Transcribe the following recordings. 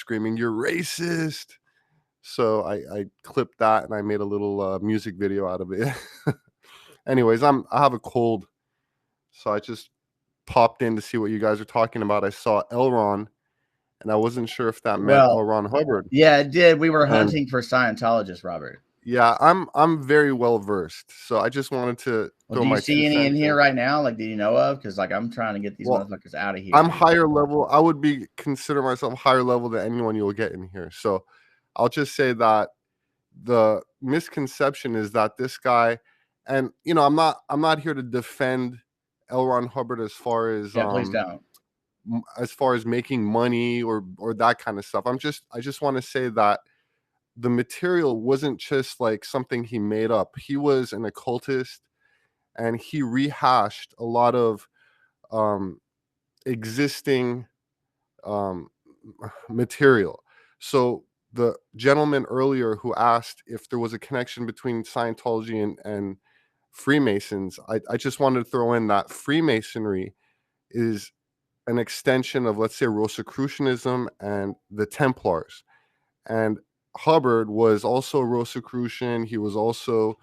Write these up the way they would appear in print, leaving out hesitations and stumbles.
screaming, "You're racist." So I clipped that and I made a little music video out of it. Anyways, I have a cold, so I just popped in to see what you guys are talking about. I saw Elron, and I wasn't sure if that meant L. Well, Ron Hubbard. yeah, it did. We were And hunting for Scientologists, Robert. yeah, I'm very well versed, so I just wanted to Well, throw do you my 2 see any in cents here in. right now? Like, do you know of? Because like I'm trying to get these Well, motherfuckers out of here, I'm dude. higher level. I would consider myself higher level than anyone you'll get in here. So I'll just say that the misconception is that this guy, and I'm not here to defend L. Ron Hubbard as far Please don't. as making money or that kind of stuff. I just want to say that the material wasn't just like something he made up. He was an occultist, and he rehashed a lot of um, existing um, material. So the gentleman earlier who asked if there was a connection between Scientology and Freemasons, I just wanted to throw in that Freemasonry is an extension of, let's say, Rosicrucianism and the Templars. And Hubbard was also a Rosicrucian. He was also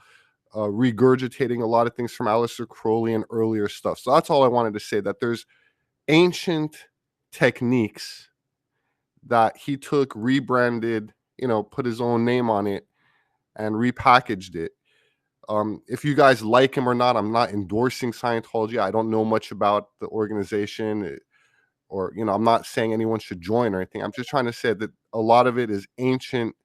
regurgitating a lot of things from Aleister Crowley and earlier stuff. So that's all I wanted to say, that there's ancient techniques that he took, rebranded, put his own name on it and repackaged it. If you guys like him or not, I'm not endorsing Scientology. I don't know much about the organization, or I'm not saying anyone should join or anything. I'm just trying to say that a lot of it is ancient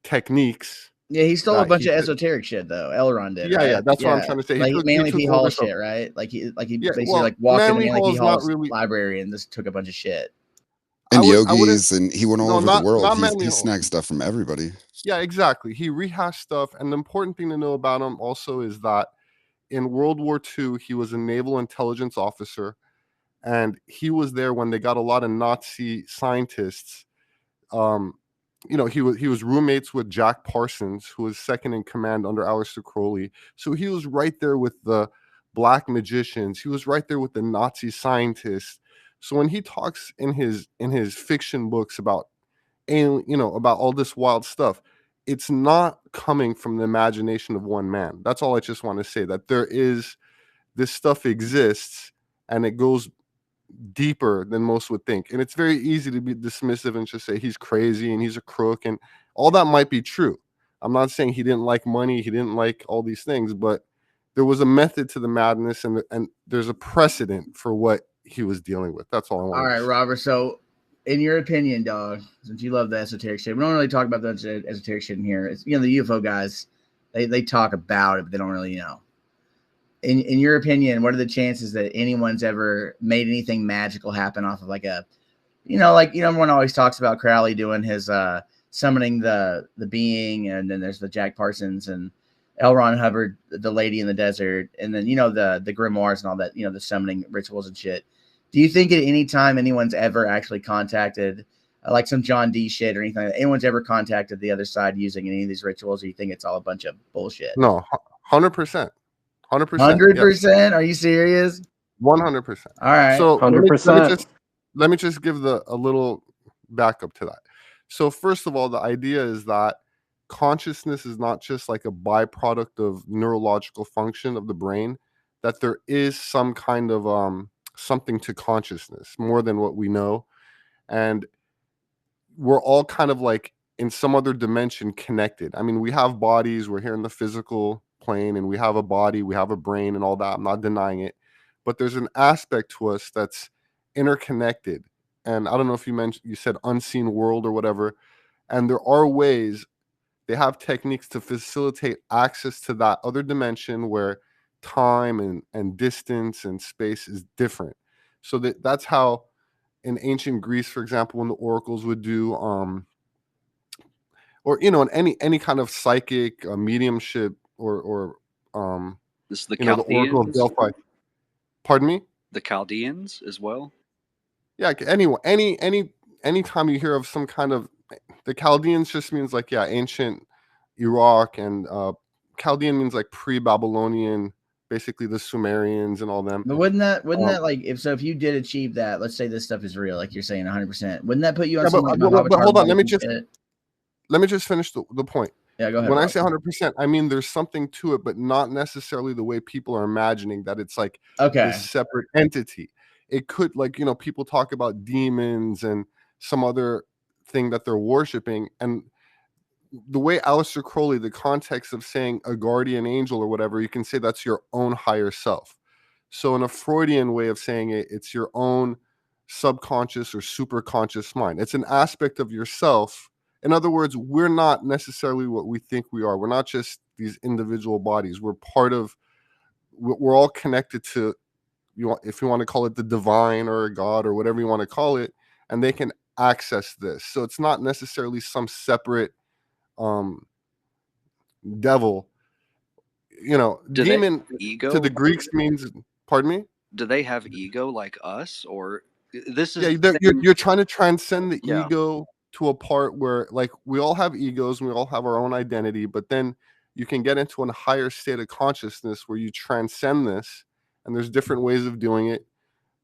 techniques. Yeah, he stole a that bunch he of took. esoteric shit though. Elrond did, Yeah, right? that's what I'm trying to say. He Like took mainly P. Hall over some. shit, right? Like he Yeah, basically well, like walked into Manly Manly Hall P. is not Hall's really. library and just took a bunch of shit. I And wouldn't. yogis, and he went all No, over the world. not He Manly Hall. snagged stuff from everybody. Yeah, exactly. He rehashed stuff, and the important thing to know about him also is that in World War II, he was a naval intelligence officer, and he was there when they got a lot of Nazi scientists. He was roommates with Jack Parsons, who was second in command under Aleister Crowley. So he was right there with the black magicians. He was right there with the Nazi scientists. So when he talks in his fiction books about about all this wild stuff, it's not coming from the imagination of one man. That's all I just want to say, that this stuff exists, and it goes deeper than most would think. And it's very easy to be dismissive and just say he's crazy and he's a crook, and all that might be true. I'm not saying he didn't like money, he didn't like all these things, but there was a method to the madness, and there's a precedent for what he was dealing with. That's all I want. All right, Robert. So, in your opinion, dog, since you love the esoteric shit, we don't really talk about the esoteric shit in here. It's, the UFO guys, they talk about it, but they don't really know. In your opinion, what are the chances that anyone's ever made anything magical happen off of like a, everyone always talks about Crowley doing his summoning the being, and then there's the Jack Parsons and L. Ron Hubbard, the lady in the desert, and then the grimoires and all that, the summoning rituals and shit. Do you think at any time anyone's ever actually contacted like some John D shit or anything like that? Anyone's ever contacted the other side using any of these rituals, or you think it's all a bunch of bullshit? No, 100%. 100%. 100%? Are you serious? 100%. All right. So 100%. Let me just give a little backup to that. So first of all, the idea is that consciousness is not just like a byproduct of neurological function of the brain, that there is some kind of something to consciousness more than what we know. And we're all kind of like in some other dimension connected. I mean, we have bodies, we're here in the physical plane, and we have a body, we have a brain and all that. I'm not denying it. But there's an aspect to us that's interconnected. And I don't know if you said unseen world or whatever. And there are ways, they have techniques to facilitate access to that other dimension where time and distance and space is different. So that's how in ancient Greece, for example, when the oracles would do, or in any kind of psychic mediumship, or This is the the Oracle of Chaldeans. Delphi. Pardon me? The Chaldeans as well. Yeah. Anyway, any time you hear of some kind of, the Chaldeans just means ancient Iraq, and Chaldean means like pre-Babylonian basically the Sumerians and all them. But wouldn't that like if you did achieve that, let's say this stuff is real, like you're saying 100%, wouldn't that put you on Yeah, something but, like but hold on, let me shit? just finish the point. Yeah, go ahead. When I say 100%, I mean there's something to it, but not necessarily the way people are imagining that it's like this separate entity. It could, like, people talk about demons and some other thing that they're worshiping, and the way Aleister Crowley, the context of saying a guardian angel or whatever, you can say that's your own higher self. So in a Freudian way of saying it, it's your own subconscious or superconscious mind. It's an aspect of yourself. In other words, we're not necessarily what we think we are. We're not just these individual bodies. We're all connected to, if you want to call it the divine or a God or whatever you want to call it, and they can access this. So it's not necessarily some separate devil. Demon ego to the Greeks means, pardon me? Do they have ego like us, or this is? Yeah, you're trying to transcend the Yeah. ego to a part where, like, we all have egos and we all have our own identity, but then you can get into a higher state of consciousness where you transcend this, and there's different ways of doing it.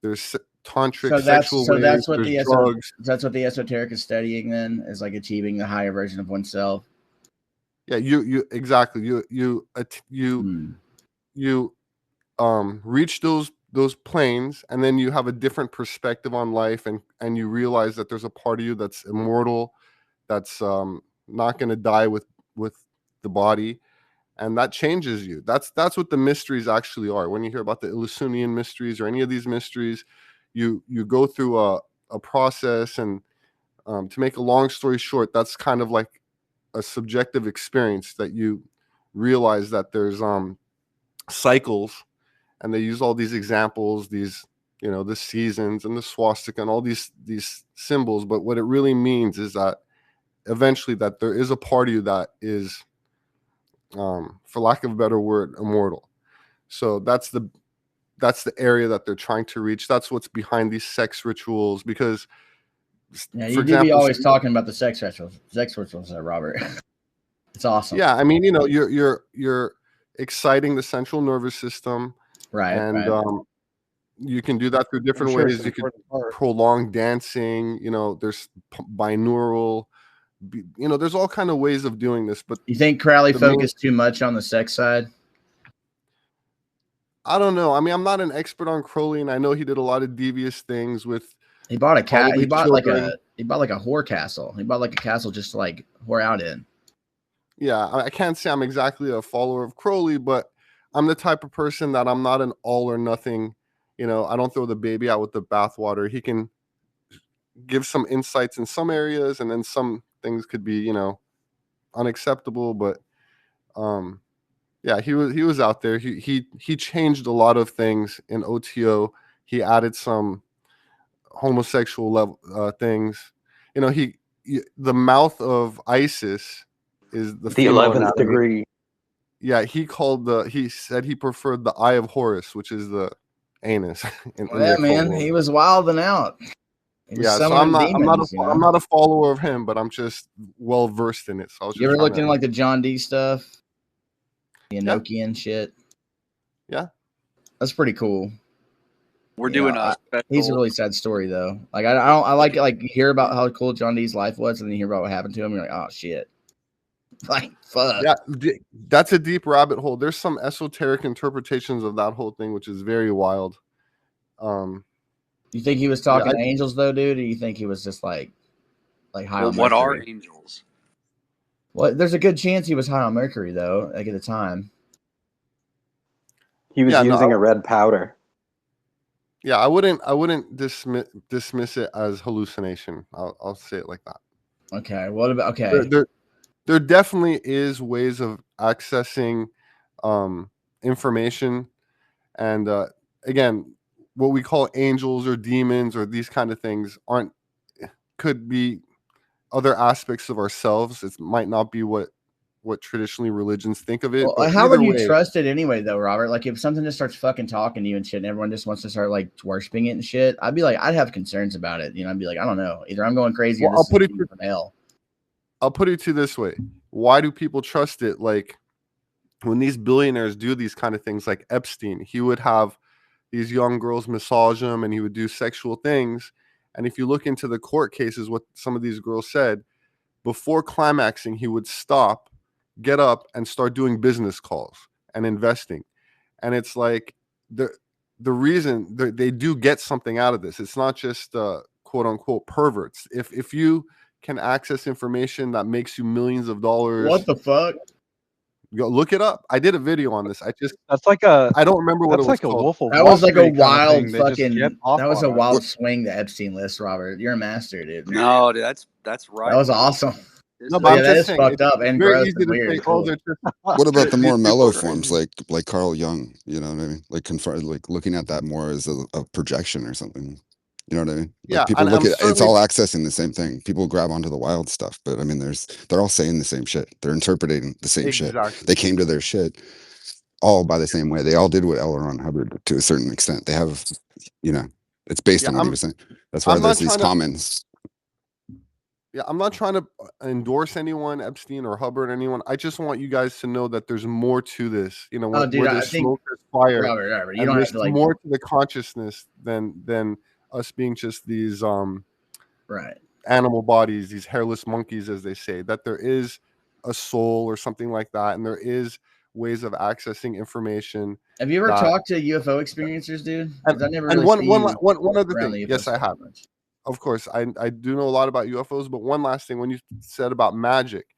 There's tantric sexual ways. That's what drugs. That's what the esoteric is studying. Then is like achieving the higher version of oneself. Yeah, you exactly. You reach those planes, and then you have a different perspective on life, and you realize that there's a part of you that's immortal, that's not going to die with the body, and that changes you. That's what the mysteries actually are. When you hear about the Eleusinian mysteries or any of these mysteries, you go through a process, and to make a long story short, that's kind of like a subjective experience that you realize that there's cycles, and they use all these examples, these the seasons and the swastika and all these symbols, but what it really means is that eventually that there is a part of you that is, for lack of a better word, immortal. So that's the area that they're trying to reach. That's what's behind these sex rituals, because you do be always talking about the sex rituals there, Robert. It's awesome. Yeah, I mean, you're exciting the central nervous system, right? And you can do that through different ways. You could prolong dancing. There's binaural. There's all kind of ways of doing this. But you think Crowley focused too much on the sex side? I don't know. I mean, I'm not an expert on Crowley, and I know he did a lot of devious things with. He bought a cat. He bought like a whore castle. He bought like a castle just to like whore out in. Yeah, I can't say I'm exactly a follower of Crowley, but I'm the type of person that I'm not an all or nothing. I don't throw the baby out with the bathwater. He can give some insights in some areas, and then some things could be, unacceptable. But yeah, he was out there. He changed a lot of things in OTO. He added some homosexual level things. The mouth of Isis is the 11th degree. Yeah, he said he preferred the Eye of Horus, which is the anus. Man, he was wilding out. So I'm not a follower of him, but I'm just well versed in it. So you ever looked into like the John Dee stuff, the Enochian shit? Yeah, that's pretty cool. We're doing a special. He's a really sad story though. Like I like it. Like you hear about how cool John Dee's life was, and then you hear about what happened to him. You're like, oh shit. Like fuck. Yeah, that's a deep rabbit hole. There's some esoteric interpretations of that whole thing, which is very wild. You think he was talking to angels though, dude? Or you think he was just like high on Mercury? What are angels? Well, there's a good chance he was high on Mercury though, like at the time. He was using a red powder. Yeah, I wouldn't dismiss it as hallucination. I'll say it like that. Okay. What about There definitely is ways of accessing information, and again, what we call angels or demons or these kind of things could be other aspects of ourselves. It might not be what traditionally religions think of it. Well, how would you trust it anyway, though, Robert? Like if something just starts fucking talking to you and shit, and everyone just wants to start like worshiping it and shit, I'd have concerns about it. I'd be like, I don't know, either I'm going crazy or this is from hell. I'll put it to you this way: why do people trust it? Like when these billionaires do these kind of things, like Epstein, he would have these young girls massage him and he would do sexual things. And if you look into the court cases, what some of these girls said, before climaxing, he would stop, get up, and start doing business calls and investing. And it's like the reason they do get something out of this. It's not just quote unquote perverts. If you can access information that makes you millions of dollars, What the fuck? go look it up. I did a video on this. That's like a I don't remember what it that's was like a called. Wolf of That Wall was like a Street kind of wild thing. They just get fucking. off That was a on it. wild swing, the Epstein list, Robert. You're a master, dude. No, dude, that's right. That was awesome. This No, is- but Yeah, I'm that just is saying, fucked it's up and very gross easy and to weird. say, and oh, cool. they're just What about the these more people mellow are forms, crazy. like Carl Jung? You know what I mean? Like like looking at that more as a projection or something. You know what I mean? Like Yeah, people and look I'm at it's certainly all accessing the same thing. People grab onto the wild stuff, but I mean, they're all saying the same shit. They're interpreting the same shit. exactly. They came to their shit all by the same way. They all did what L. Ron Hubbard did to a certain extent. They have, it's based Yeah, on what he was saying. That's why I'm there's not these trying to. comments. Yeah, I'm not trying to endorse anyone, Epstein or Hubbard, anyone. I just want you guys to know that there's more to this. You know, Oh, dude, where I there's think smoke, there's fire, Robert, you and don't have there's to like. more to the consciousness than us being just these Right. animal bodies, these hairless monkeys, as they say. That there is a soul or something like that, and there is ways of accessing information. Have you ever that- talked to UFO experiencers, dude? Because I never really And see you one other around thing. the UFO Yes, I stuff have. much. Of course, I do know a lot about UFOs, but one last thing, when you said about magic,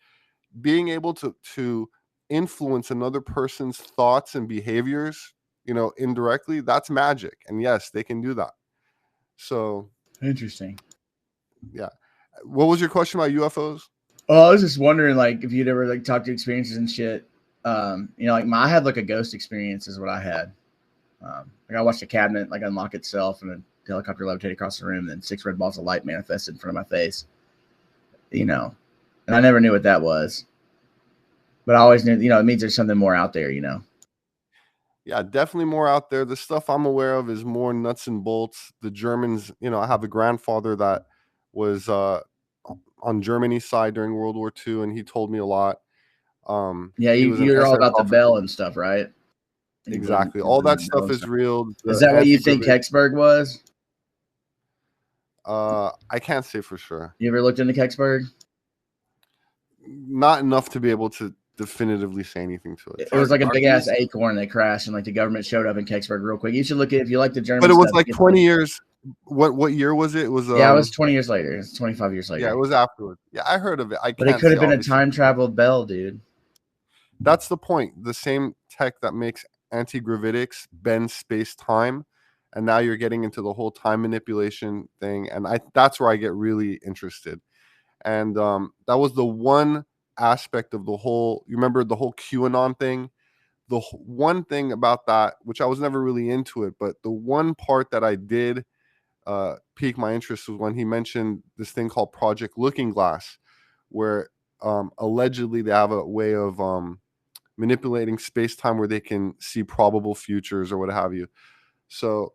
being able to influence another person's thoughts and behaviors, indirectly, that's magic. And yes, they can do that. So, Interesting. yeah. What was your question about UFOs? Oh, I was just wondering, like, if you'd ever like talked to experiences and shit. Like I had like a ghost experience, is what I had. Like I watched a cabinet like unlock itself, and a helicopter levitated across the room, and then 6 red balls of light manifested in front of my face. And I never knew what that was, but I always knew, it means there's something more out there. Yeah, definitely more out there. The stuff I'm aware of is more nuts and bolts. The Germans, I have a grandfather that was on Germany's side during World War II, and he told me a lot. Yeah, he was an you're all SS about the officer. bell and stuff, right? Exactly. All that stuff is real. Is that what you think Kecksburg was? I can't say for sure. You ever looked into Kecksburg? Not enough to be able to definitively say anything to it. It was like a Are big ass these- acorn that crashed, and like the government showed up in Kecksburg real quick. You should look at if you like the German. But it was stuff, like you 20 years. What year was it? It was Yeah, it was 20 years later. It's 25 years later. Yeah, it was afterwards. Yeah, I heard of it. But it could have been a time travel bell, dude. That's the point. The same tech that makes anti-gravitics bend space-time, and now you're getting into the whole time manipulation thing, and that's where I get really interested. And that was the one aspect of the whole. You remember the whole QAnon thing? The one thing about that, which I was never really into it, but the one part that I did pique my interest was when he mentioned this thing called Project Looking Glass, where allegedly they have a way of manipulating space-time where they can see probable futures or what have you. So,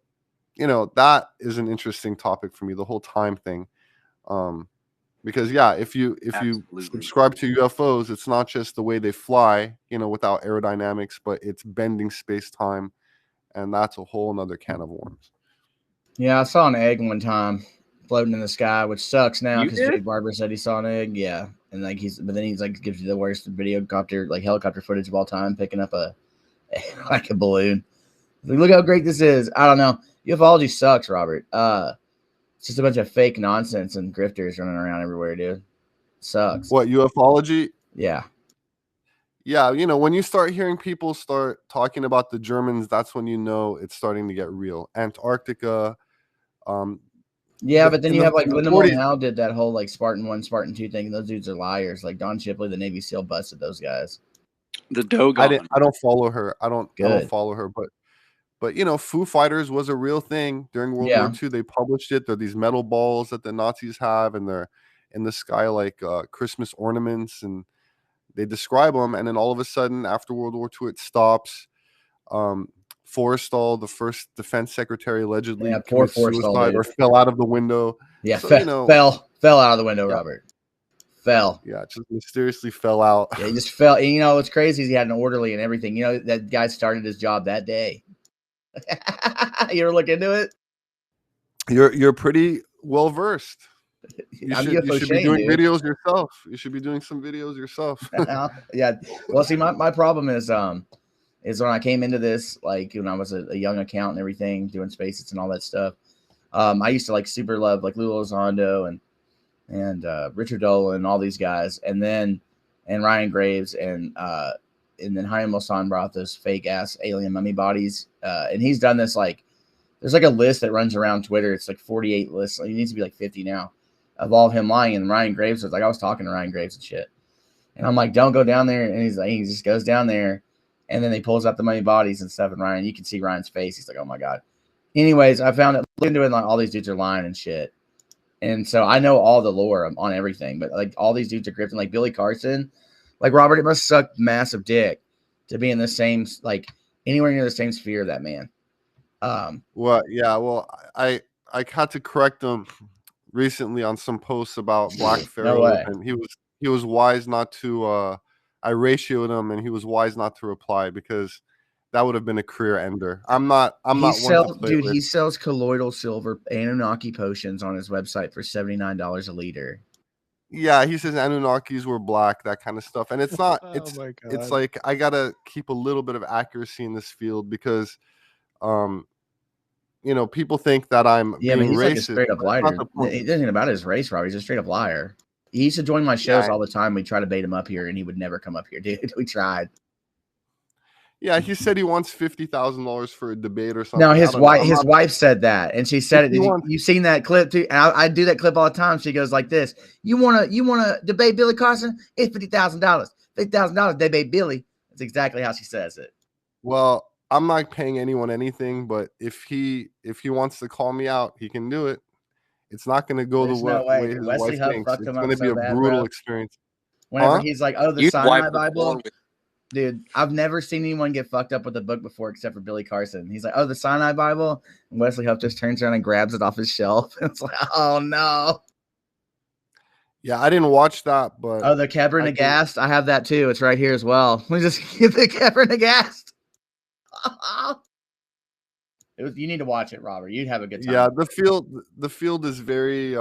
that is an interesting topic for me, the whole time thing. Because if you Absolutely. subscribe to UFOs, it's not just the way they fly, without aerodynamics, but it's bending space-time, and that's a whole nother can of worms. Yeah, I saw an egg one time floating in the sky, which sucks now You because did? Jake Barber said he saw an egg. Yeah, and like but then he's like gives you the worst helicopter footage of all time, picking up a balloon. Like, look how great this is. I don't know. Ufology sucks, Robert. It's just a bunch of fake nonsense and grifters running around everywhere, dude. It sucks. What, ufology? Yeah. Yeah, when you start hearing people start talking about the Germans, that's when it's starting to get real. Antarctica. Yeah, but then in you the- have like in the Linda 40s Moulin did that whole like Spartan 1, Spartan 2 thing. And those dudes are liars. Like Don Shipley, the Navy SEAL, busted those guys. The Dogon. I don't follow her. I don't Good. follow her, but Foo Fighters was a real thing during World Yeah. War II. They published it. They're these metal balls that the Nazis have, and they're in the sky like Christmas ornaments, and they describe them. And then all of a sudden, after World War II, it stops. Forrestal, the first defense secretary, allegedly poor committed Forrestal, suicide dude. or fell out of the window. Yeah, So, fell out of the window, Yeah. Robert. Fell. Yeah, just mysteriously fell out. Yeah, he just fell. And, you know, what's crazy is he had an orderly and everything. You know, that guy started his job that day. You ever look into it? You're pretty well versed. I'm You UFO should be Shane, doing dude. videos yourself. You should be doing some videos yourself. Yeah. Well, see, my problem is when I came into this, like when I was a young account and everything, doing spaces and all that stuff. I used to like super love like Lou Elizondo and Richard Dolan and all these guys, and Ryan Graves and then Jaime Maussan brought those fake ass alien mummy bodies, and he's done this like there's like a list that runs around Twitter. It's like 48 lists. It needs to be like 50 now of all of him lying. And Ryan Graves was like, I was talking to Ryan Graves and shit, and I'm like, don't go down there. And he's like, he just goes down there, and then he pulls out the mummy bodies and stuff. And Ryan, you can see Ryan's face. He's like, oh my god. Anyways, I found it looking into it, like all these dudes are lying and shit. And so I know all the lore on everything, but like all these dudes are grifting, like Billy Carson, like Robert, it must suck massive dick to be in the same, like anywhere near the same sphere of that man. Well, yeah, well, I had to correct him recently on some posts about Black Pharaoh, No way. and he was wise not to. I ratioed him, and he was wise not to reply because that would have been a career ender. I'm not one to play with. He sells colloidal silver Anunnaki potions on his website for $79 a liter. Yeah, he says Anunnakis were black, that kind of stuff, and it's not. Oh It's my God. it's like I gotta keep a little bit of accuracy in this field because, you know, people think that I'm Yeah, being but he's racist. like a straight up liar. That's not the point. He doesn't about his race, Rob. He's a straight up liar. He used to join my shows Yeah. all the time. We try to bait him up here, and he would never come up here, dude. We tried. Yeah, he said he wants $50,000 for a debate or something. No, I his don't know. wife, I'm his not- wife said that, and she said If it. you want- You seen that clip too? And I do that clip all the time. She goes like this: you wanna debate Billy Carson? It's $50,000. $50,000 debate Billy. That's exactly how she says it. Well, I'm not paying anyone anything, but if he wants to call me out, he can do it. It's not going to go There's the no way. way his Wesley wife Huff thinks. fucked It's him going up to be so a bad, brutal bro. experience. Whenever Huh? he's like, "Oh, the You'd wipe Sinai the Bible," floor with dude, I've never seen anyone get fucked up with a book before except for Billy Carson. He's like, "Oh, the Sinai Bible," and Wesley Huff just turns around and grabs it off his shelf. It's like, "Oh no." Yeah, I didn't watch that, but Oh, the Kebra I can- Nagast. I have that too. It's right here as well. Let me just get the Kebra Nagast. You need to watch it, Robert. You'd have a good time. yeah, the field is very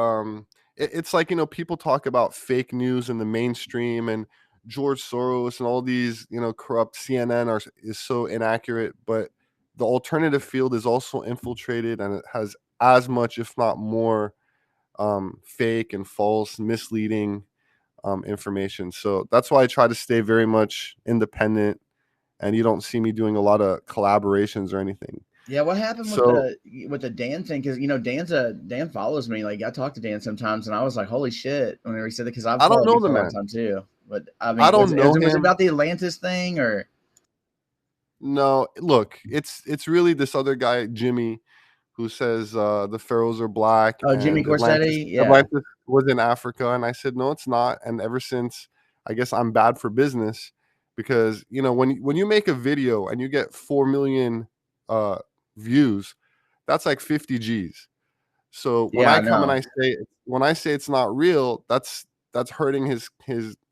it's like, you know, people talk about fake news in the mainstream and George Soros and all these, you know, corrupt CNN is so inaccurate, but the alternative field is also infiltrated and it has as much, if not more, fake and false, misleading information. So that's why I try to stay very much independent, and you don't see me doing a lot of collaborations or anything. Yeah, what happened So- with the Dan thing? Because you know Dan follows me. Like I talk to Dan sometimes, and I was like, "Holy shit!" Whenever he said that, because I've I don't followed know you the for a long man. time too. But I mean, I don't know was it him. about the Atlantis thing or? No, look, it's really this other guy, Jimmy, who says the pharaohs are black. Oh, Jimmy and Corsetti? Yeah. Atlantis was in Africa, and I said no, it's not. And ever since, I guess I'm bad for business because, you know, when you make a video and you get 4 million views, that's like 50 G's. So when Yeah, I I come and know. I say it's not real, that's hurting his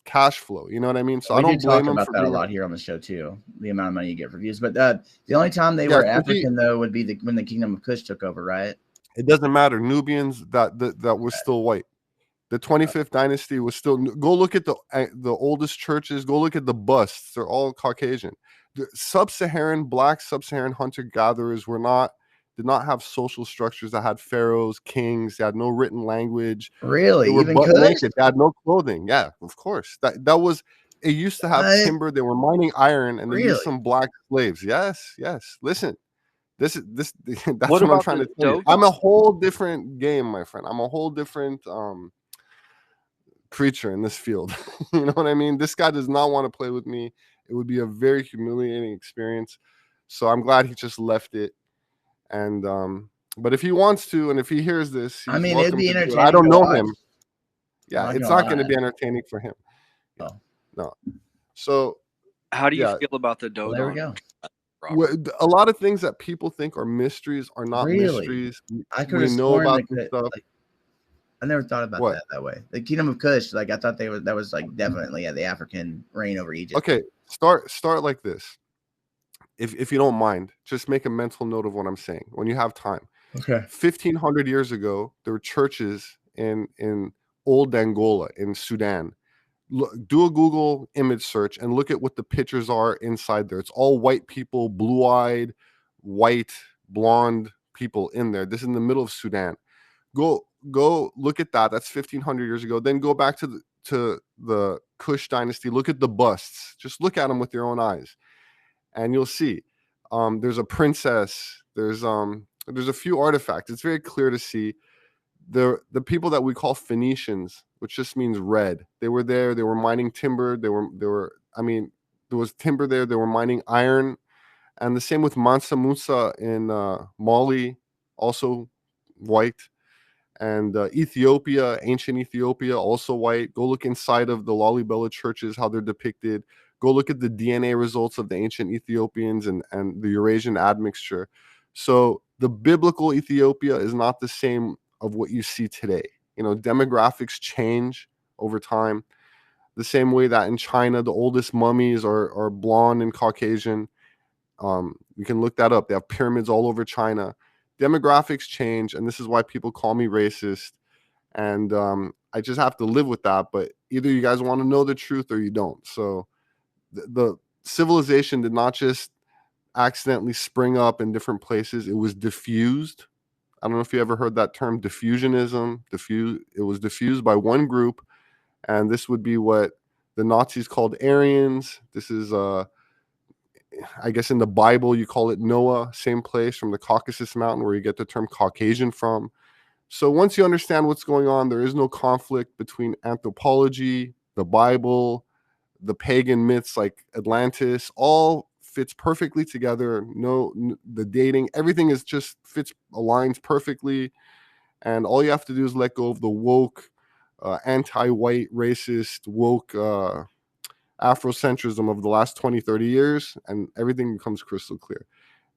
cash flow. You know what I mean? So We I don't do talk blame him about for that a being lot here on the show too. The amount of money you get for views, but the only time they Yeah, were so African though would be when the Kingdom of Kush took over, right? It doesn't matter. Nubians that was still white. The 25th dynasty was still. Go look at the oldest churches. Go look at the busts. They're all Caucasian. The black sub-Saharan hunter-gatherers did not have social structures that had pharaohs, kings. They had no written language. Really, They were even butt Kush? naked. They had no clothing. Yeah, of course. That was. It used to have What? timber. They were mining iron, and they Really? used some black slaves. Yes. Listen. This that's What what I'm about trying the to tell you. Dogon? I'm a whole different game, my friend. I'm a whole different creature in this field. You know what I mean? This guy does not want to play with me. It would be a very humiliating experience. So I'm glad he just left it. And but if he wants to, and if he hears this, he's I mean, it'd welcome be to do it. entertaining. I don't to know watch. him. Yeah, I'm it's gonna not going to lie. be entertaining for him. Oh. No. So How do you Yeah. feel about the Dogon? Well, there we go. Robert? a lot of things that people think are mysteries are not Really? mysteries. I could We have know sworn about that this stuff. I never thought about What? that way. The Kingdom of Kush, like I thought that was like definitely the African reign over Egypt. Okay, start like this. If you don't mind, just make a mental note of what I'm saying when you have time. Okay. 1,500 years ago, there were churches in old Angola in Sudan. Do a Google image search and look at what the pictures are inside there. It's all white people, blue-eyed, white, blonde people in there. This is in the middle of Sudan. Go look at that. That's 1,500 years ago. Then go back to the Kush dynasty. Look at the busts. Just look at them with your own eyes, and you'll see. There's a princess. There's a few artifacts. It's very clear to see the people that we call Phoenicians, which just means red. They were there. They were mining timber. There was timber there. They were mining iron, and the same with Mansa Musa in Mali, also white. And Ethiopia, ancient Ethiopia, also white. Go look inside of the Lalibela churches, how they're depicted. Go look at the DNA results of the ancient Ethiopians and the Eurasian admixture. So the biblical Ethiopia is not the same of what you see today. Demographics change over time. The same way that in China, the oldest mummies are blonde and Caucasian. You can look that up. They have pyramids all over China. Demographics change, and this is why people call me racist. And I just have to live with that. But either you guys want to know the truth or you don't. So the civilization did not just accidentally spring up in different places. It was diffused. I don't know if you ever heard that term, diffusionism. It was diffused by one group, and this would be what the Nazis called Aryans. This is I guess in the Bible, you call it Noah, same place from the Caucasus Mountain where you get the term Caucasian from. So once you understand what's going on, there is no conflict between anthropology, the Bible, the pagan myths like Atlantis, all fits perfectly together. The dating, everything is just aligns perfectly. And all you have to do is let go of the woke, anti-white, racist, woke, Afrocentrism of the last 20, 30 years, and everything becomes crystal clear.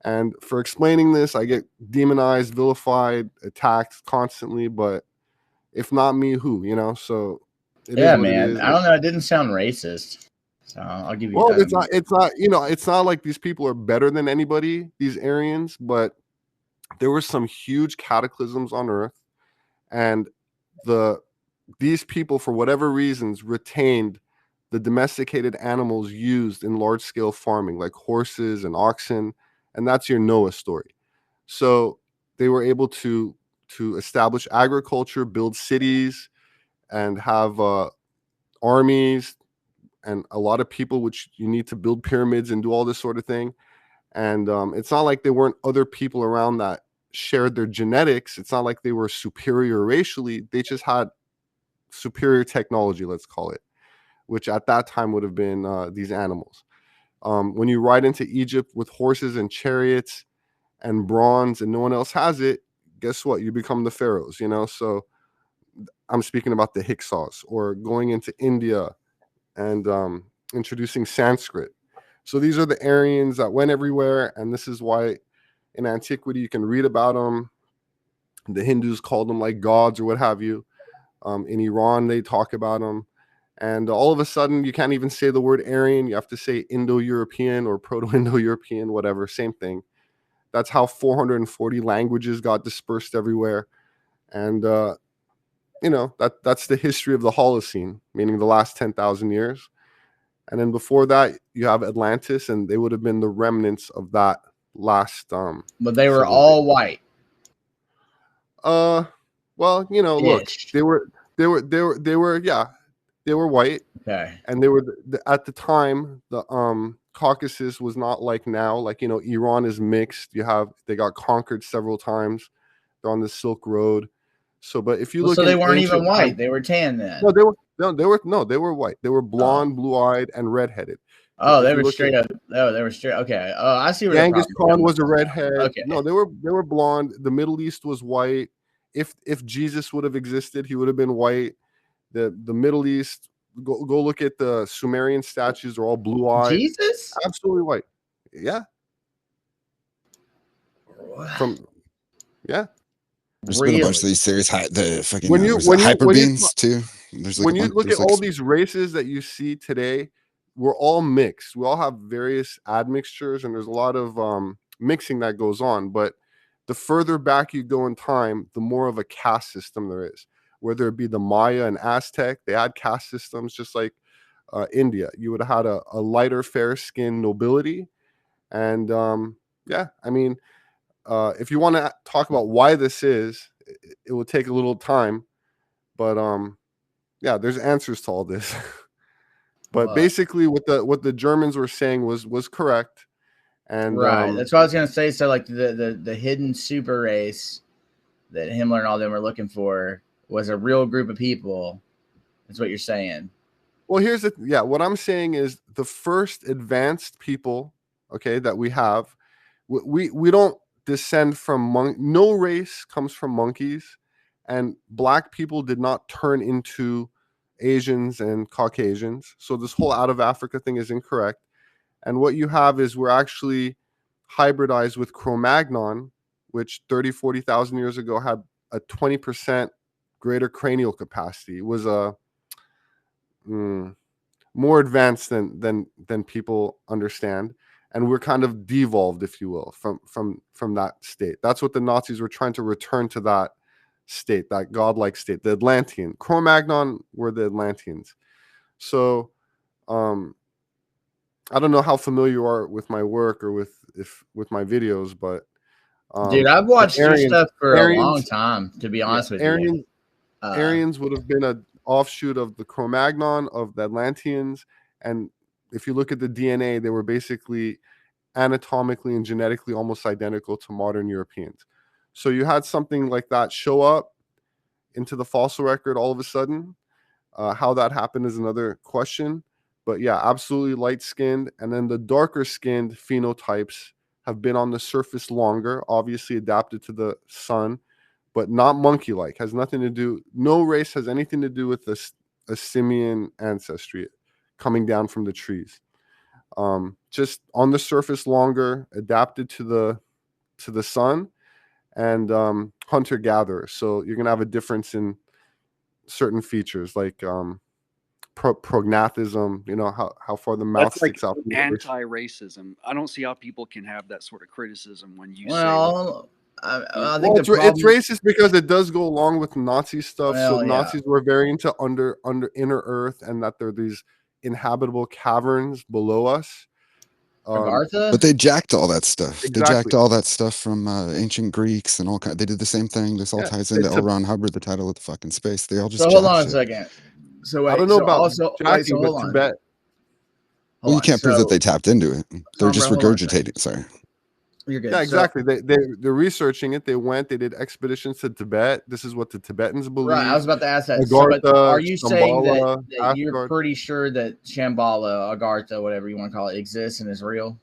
And for explaining this, I get demonized, vilified, attacked constantly, but if not me, who, So yeah, man. I don't know. It didn't sound racist. So I'll give you well, that. it's not like these people are better than anybody, these Aryans, but there were some huge cataclysms on Earth, and these people, for whatever reasons, retained the domesticated animals used in large-scale farming, like horses and oxen, and that's your Noah story. So they were able to establish agriculture, build cities, and have armies, and a lot of people, which you need to build pyramids and do all this sort of thing. And it's not like there weren't other people around that shared their genetics. It's not like they were superior racially. They just had superior technology, let's call it, which at that time would have been these animals. When you ride into Egypt with horses and chariots and bronze and no one else has it, guess what? You become the pharaohs, So I'm speaking about the Hyksos, or going into India and introducing Sanskrit. So these are the Aryans that went everywhere, and this is why in antiquity you can read about them. The Hindus called them like gods or what have you. In Iran, they talk about them. And all of a sudden, you can't even say the word Aryan. You have to say Indo-European or Proto-Indo-European, whatever, same thing. That's how 440 languages got dispersed everywhere. And, that's the history of the Holocene, meaning the last 10,000 years. And then before that, you have Atlantis, and they would have been the remnants of that last. But they were all white. Well, look, they were white. Okay. And they were at the time, the Caucasus was not like now. Like, Iran is mixed. They got conquered several times. They're on the Silk Road. So, but if you look, so they weren't even white. They were tan then. No, they were white. They were blonde, blue-eyed, and redheaded. Oh, they were straight up. Oh, they were straight. Okay. Oh, I see where Genghis Khan was a redhead. Okay. No, they were blonde. The Middle East was white. If Jesus would have existed, he would have been white. The Middle East. Go look at the Sumerian statues. They're all blue-eyed. Jesus? Absolutely white. Yeah. Yeah. There's been a bunch of Really? these series. The fucking When you was it when you hyper when you beings too? There's like a when you bunch. look at There's like all these races that you see today, we're all mixed. We all have various admixtures, and there's a lot of mixing that goes on. But the further back you go in time, the more of a caste system there is. Whether it be the Maya and Aztec, they had caste systems just like India. You would have had a lighter, fair skinned nobility. And yeah, I mean, if you want to talk about why this is, it will take a little time. But yeah, there's answers to all this. But Well, basically, what the Germans were saying was correct. And right. That's what I was gonna say. So like the hidden super race that Himmler and all them were looking for was a real group of people. That's what you're saying. well, here's the yeah. What I'm saying is the first advanced people, okay, that we have, we don't descend from no race comes from monkeys, and black people did not turn into Asians and Caucasians. So this whole out of Africa thing is incorrect. And what you have is we're actually hybridized with Cro-Magnon, which 30, 40,000 years ago had a 20% greater cranial capacity. It was a more advanced than people understand, and we're kind of devolved, if you will, from that state. That's what the Nazis were trying to return to, that state, that godlike state, the Atlantean. Cro-Magnon were the Atlanteans. So I don't know how familiar you are with my work or with my videos, but Dude, I've the watched your Aryans, stuff for a long Aryans, time, to be yeah, honest with you. Aryans, Aryans would have been an offshoot of the Cro-Magnon, of the Atlanteans, and if you look at the DNA, they were basically anatomically and genetically almost identical to modern Europeans. So you had something like that show up into the fossil record all of a sudden. How that happened is another question. But yeah, absolutely light skinned. And then the darker skinned phenotypes have been on the surface longer, obviously adapted to the sun, but not monkey like. Has nothing to do, no race has anything to do with this, a simian ancestry coming down from the trees. Just on the surface longer, adapted to the sun, and hunter gatherer. So you're gonna have a difference in certain features like prognathism, you know, how far the mouth That's like sticks out from the face. anti-racism. I don't see how people can have that sort of criticism when you say, Well, I think Well, the it's problem. racist because it does go along with Nazi stuff. So Well, yeah. Nazis were very into under inner earth, and that there are these inhabitable caverns below us. Agartha? But they jacked all that stuff. They jacked Exactly. all that stuff from ancient Greeks and all kind. They did the same thing. This all Yeah. ties into It's L. Ron Hubbard, the title of the fucking space. They all just So hold jack on a shit. second. So I wait. don't know So about also wait. So jacking, but hold on. Tibet. Well, you can't prove that they tapped into it. They're just hold on a second. regurgitating. Sorry. You're good. Yeah, So exactly. They're researching it. They did expeditions to Tibet. This is what the Tibetans right, I was believe. about to ask that. So, but Agartha, are you saying Shambhala, that you're Asgard. pretty sure that Shambhala, Agartha, whatever you want to call it, exists and is real?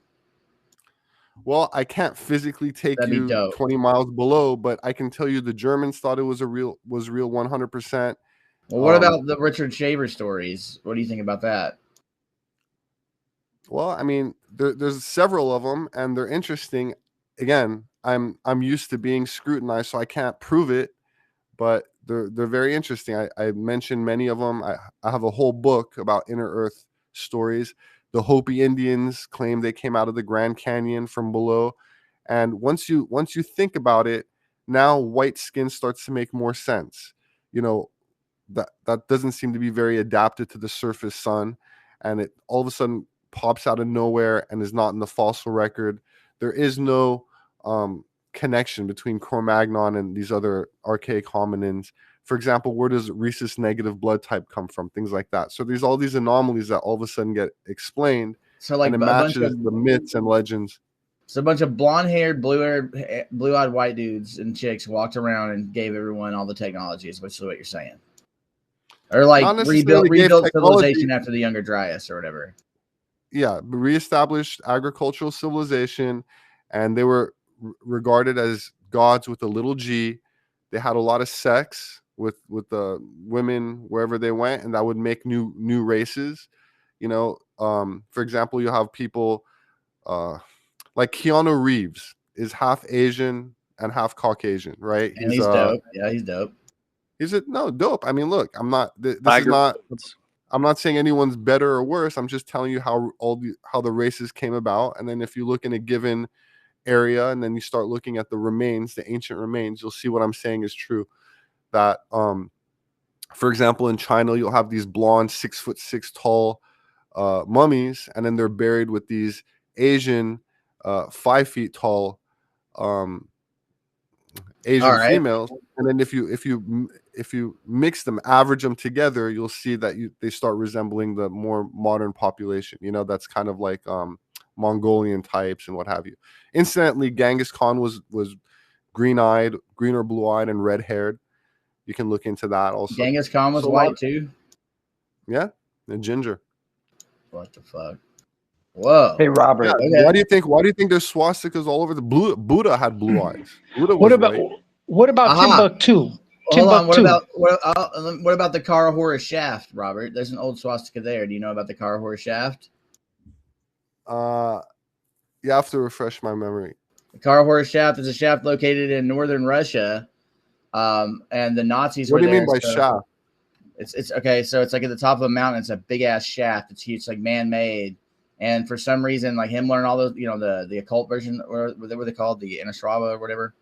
Well, I can't physically take That'd be you dope. 20 miles below, but I can tell you the Germans thought it was real 100%. Well, what about the Richard Shaver stories? What do you think about that? Well, I mean, there's several of them, and they're interesting. Again, I'm used to being scrutinized, so I can't prove it, but they're very interesting. I mentioned many of them. I have a whole book about inner Earth stories. The Hopi Indians claim they came out of the Grand Canyon from below, and once you think about it, now white skin starts to make more sense. You know, that doesn't seem to be very adapted to the surface sun, and it all of a sudden pops out of nowhere and is not in the fossil record. There is no connection between Cro-Magnon and these other archaic hominins. For example, where does rhesus negative blood type come from? Things like that. So there's all these anomalies that all of a sudden get explained, So like and it a bunch matches of the myths and legends. So a bunch of blonde-haired, blue-eyed white dudes and chicks walked around and gave everyone all the technologies, which is what you're saying. Or like Not necessarily gave rebuilt technology. civilization after the Younger Dryas or whatever. Yeah, reestablished agricultural civilization, and they were regarded as gods with a little g. They had a lot of sex with the women wherever they went, and that would make new races. You know, for example, you have people like Keanu Reeves is half Asian, and half Caucasian, right? And he's dope. Yeah, he's dope. He's dope. I mean, look, I'm not. This is Tiger not. Woods. I'm not saying anyone's better or worse. I'm just telling you how the races came about. And then if you look in a given area and then you start looking at the remains, the ancient remains, you'll see what I'm saying is true. That for example, in China, you'll have these blonde 6'6" tall mummies, and then they're buried with these Asian 5 feet tall Asian females. And then if you mix them, average them together, you'll see that they start resembling the more modern population. You know, that's kind of like Mongolian types and what have you. Incidentally, Genghis Khan was green or blue-eyed and red-haired. You can look into that also. Genghis Khan was white too? Yeah, and ginger. What the fuck? Whoa. Hey, Robert. Yeah, okay. Why do you think there's swastikas all over the Buddha had blue eyes. Buddha was what about Timbuktu? Hold on. What about the Kara shaft, Robert? There's an old swastika there. Do you know about the Kara shaft? You have to refresh my memory. The Kara shaft is a shaft located in northern Russia. And the Nazis What were do you there, mean by shaft? It's okay. So it's like at the top of a mountain. It's a big ass shaft. It's huge, like man-made. And for some reason, like him learning all those, you know, the occult version, or what were they called, the Anastrava or whatever.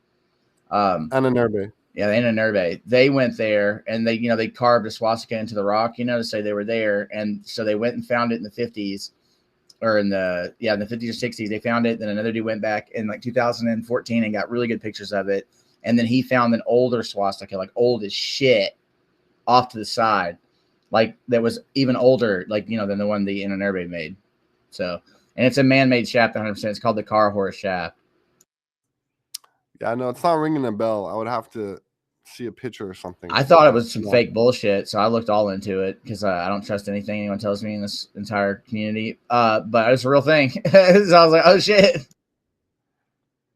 Ananerbe. Yeah, the Ananerbe. They went there and they carved a swastika into the rock, to say they were there. And so they went and found it in the 50s, or in the 50s or 60s. They found it. Then another dude went back in like 2014 and got really good pictures of it. And then he found an older swastika, like old as shit, off to the side, like that was even older, like than the one the Ananerbe made. So, and it's a man-made shaft, 100%. It's called the Kara shaft. Yeah, no, it's not ringing a bell. I would have to see a picture or something. I thought it was some fake bullshit, so I looked all into it because I don't trust anything anyone tells me in this entire community. But it's a real thing. So I was like, oh shit.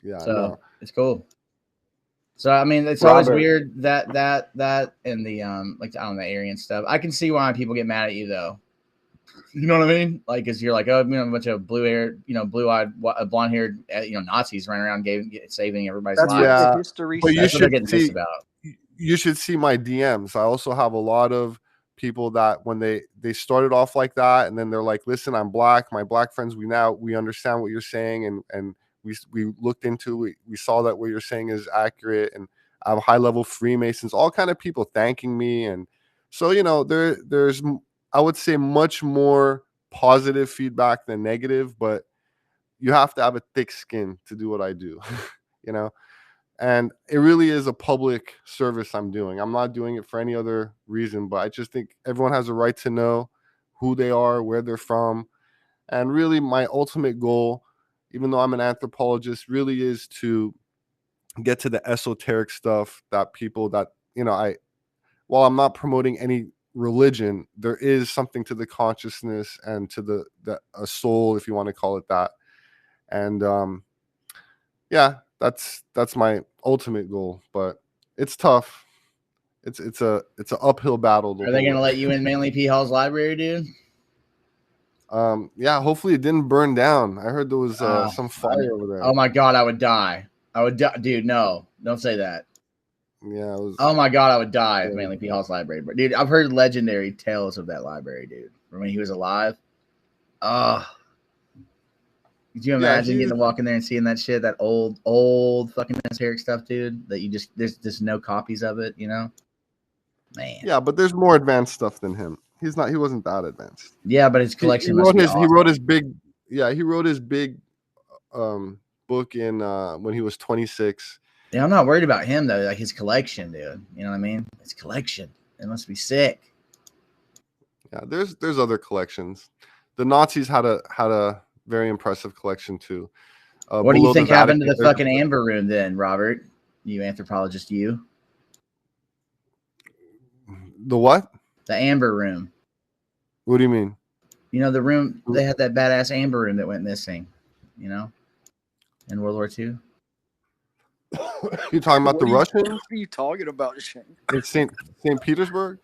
Yeah, so it's cool. So I mean, it's Robert. always weird that and the like I don't know, the Aryan stuff. I can see why people get mad at you though. You know what I mean? Like, cause you're like, oh, a bunch of blue-eyed, blonde-haired, Nazis running around saving everybody's lives. Yeah, history. But that's what they're getting pissed about. You should see my DMs. I also have a lot of people that when they started off like that, and then they're like, listen, I'm black. My black friends, we understand what you're saying, and we looked into it. We saw that what you're saying is accurate, and I have high-level Freemasons, all kind of people thanking me, and so there's I would say much more positive feedback than negative, but you have to have a thick skin to do what I do, and it really is a public service I'm doing. I'm not doing it for any other reason, but I just think everyone has a right to know who they are, where they're from. And really my ultimate goal, even though I'm an anthropologist, really is to get to the esoteric stuff that people that, while I'm not promoting any religion, there is something to the consciousness and to the soul, if you want to call it that. And that's my ultimate goal, but it's tough. It's an uphill battle. Are they gonna let you in Manly P. Hall's library, dude? Yeah, hopefully it didn't burn down. I heard there was some fire over there. Oh my god, I would die. Dude, no, don't say that. Yeah, it was. Oh my god, I would die at Manly P. Hall's library. But dude, I've heard legendary tales of that library, dude, from when he was alive. Oh, could you imagine getting to walk in there and seeing that shit, that old fucking esoteric stuff, dude? That there's just no copies of it, Man. Yeah, but there's more advanced stuff than him. He wasn't that advanced. Yeah, but his collection. He wrote his big book in when he was 26. Yeah, I'm not worried about him though. Like his collection, dude. You know what I mean? His collection. It must be sick. Yeah, there's other collections. The Nazis had a very impressive collection too. What do you think happened to the fucking Amber Room then, Robert? You anthropologist, you. The what? The Amber Room. What do you mean? The room they had that badass Amber Room that went missing. In World War II. You talking about the Russians? What are you talking about, Shane? It's St. Petersburg?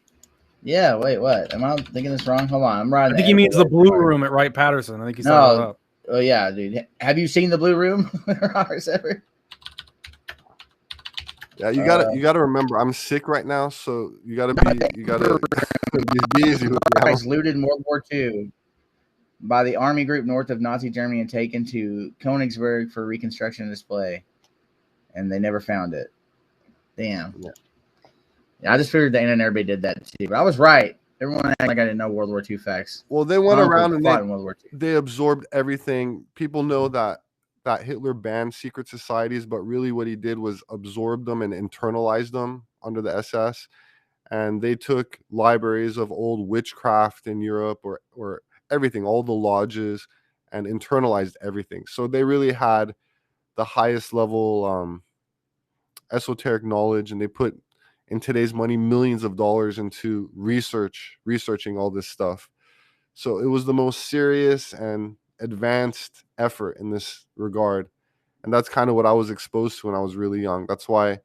Yeah, wait, what? Am I thinking this wrong? Hold on, I'm riding. I think he means the Blue Room at Wright-Patterson. I think he's talking about. Oh yeah, dude. Have you seen the Blue Room, Robert Sepehr? Yeah, you gotta remember, I'm sick right now, so you gotta be easy with me. Looted in World War II by the army group north of Nazi Germany and taken to Königsberg for reconstruction and display, and they never found it. Damn. Yeah, I just figured the internet and everybody did that too, but I was right. Everyone acted like I didn't know World War II facts. Well, they went around and fought in World War II. they absorbed everything. People know that Hitler banned secret societies, but really what he did was absorb them and internalize them under the SS. And they took libraries of old witchcraft in Europe or everything, all the lodges, and internalized everything. So they really had the highest level esoteric knowledge, and they put, in today's money, millions of dollars into researching all this stuff. So it was the most serious and advanced effort in this regard. And that's kind of what I was exposed to when I was really young. That's why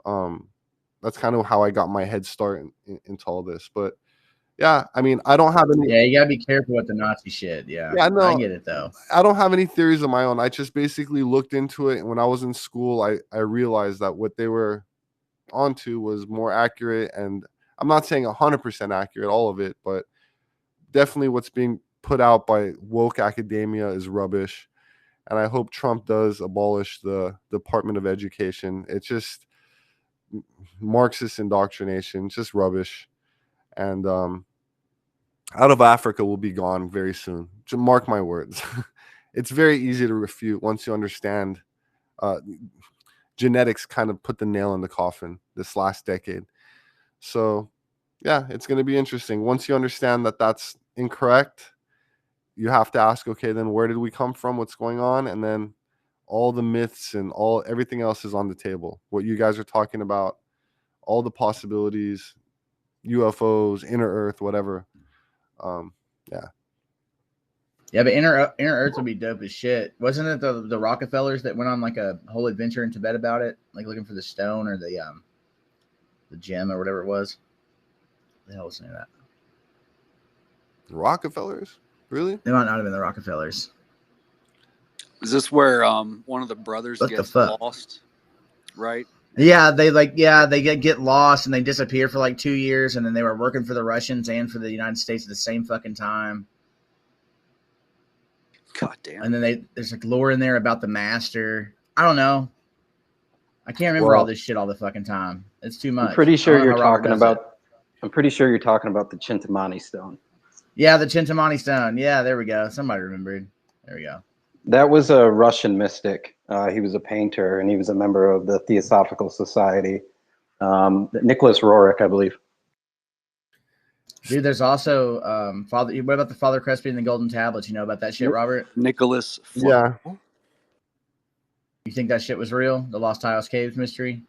that's kind of how I got my head start into all this. But yeah, I mean, I don't have any. Yeah, you gotta be careful with the Nazi shit. Yeah, no, I get it though. I don't have any theories of my own. I just basically looked into it, and when I was in school, I realized that what they were onto was more accurate. And I'm not saying 100% accurate, all of it, but definitely what's being put out by woke academia is rubbish. And I hope Trump does abolish the Department of Education. It's just Marxist indoctrination, just rubbish. And out of Africa will be gone very soon. Just mark my words. It's very easy to refute once you understand. Genetics kind of put the nail in the coffin this last decade. So yeah, it's going to be interesting. Once you understand that that's incorrect, you have to ask, okay, then where did we come from? What's going on? And then all the myths and everything else is on the table. What you guys are talking about, all the possibilities, UFOs, inner Earth, whatever. Yeah. Yeah, but inner Earth would be dope as shit. Wasn't it the Rockefellers that went on like a whole adventure in Tibet about it, like looking for the stone or the gem or whatever it was? What the hell was the name of that? Rockefellers? Really? They might not have been the Rockefellers. Is this where one of the brothers gets lost? Right? Yeah, they get lost and they disappear for like 2 years, and then they were working for the Russians and for the United States at the same fucking time. God damn. And then there's like lore in there about the master. I don't know. I can't remember all this shit all the fucking time. It's too much. I'm pretty sure you're talking about the Chintamani stone. Yeah, the Chintamani stone. Yeah, there we go. Somebody remembered. There we go. That was a Russian mystic. He was a painter, and he was a member of the Theosophical Society. Nicholas Roerich, I believe. Dude, there's also Father. What about the Father Crespi and the Golden Tablets? You know about that shit, Robert? Nicholas. Yeah. You think that shit was real? The Lost Taos Caves mystery?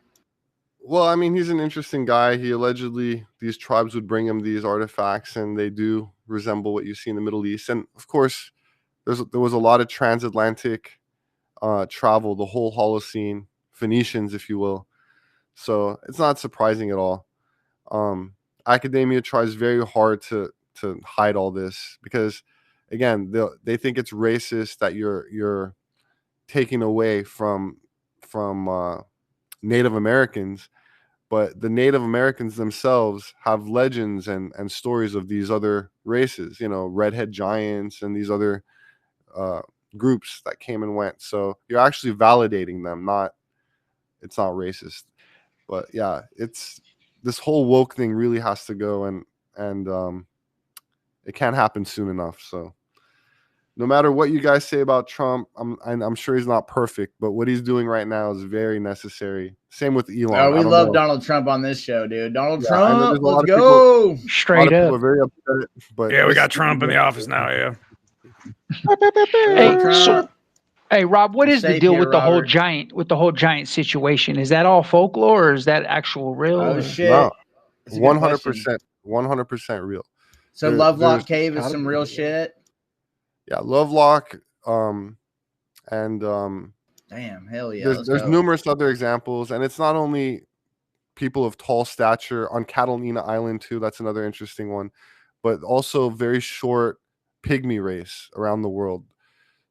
Well, I mean, he's an interesting guy. He allegedly, these tribes would bring him these artifacts, and they do resemble what you see in the Middle East. And of course, there was a lot of transatlantic travel, the whole Holocene, Phoenicians, if you will. So it's not surprising at all. Academia tries very hard to hide all this because, again, they think it's racist that you're taking away from Native Americans, but the Native Americans themselves have legends and stories of these other races, redhead giants and these other groups that came and went. So you're actually validating them, it's not racist. But yeah, this whole woke thing really has to go, and it can't happen soon enough. So no matter what you guys say about Trump, I'm sure he's not perfect, but what he's doing right now is very necessary. Same with Elon. Oh, we love Donald Trump on this show, dude. Donald Trump, let's go. Straight up. Are very upset, but yeah, we got Trump in the office now. Yeah. Hey, Rob, what is the deal with the whole giant situation? Is that all folklore, or is that actual real? Oh shit! No, 100% real. So Lovelock Cave is some real shit. Yeah, Lovelock, and damn, hell yeah. There's numerous other examples, and it's not only people of tall stature on Catalina Island too. That's another interesting one, but also very short pygmy race around the world.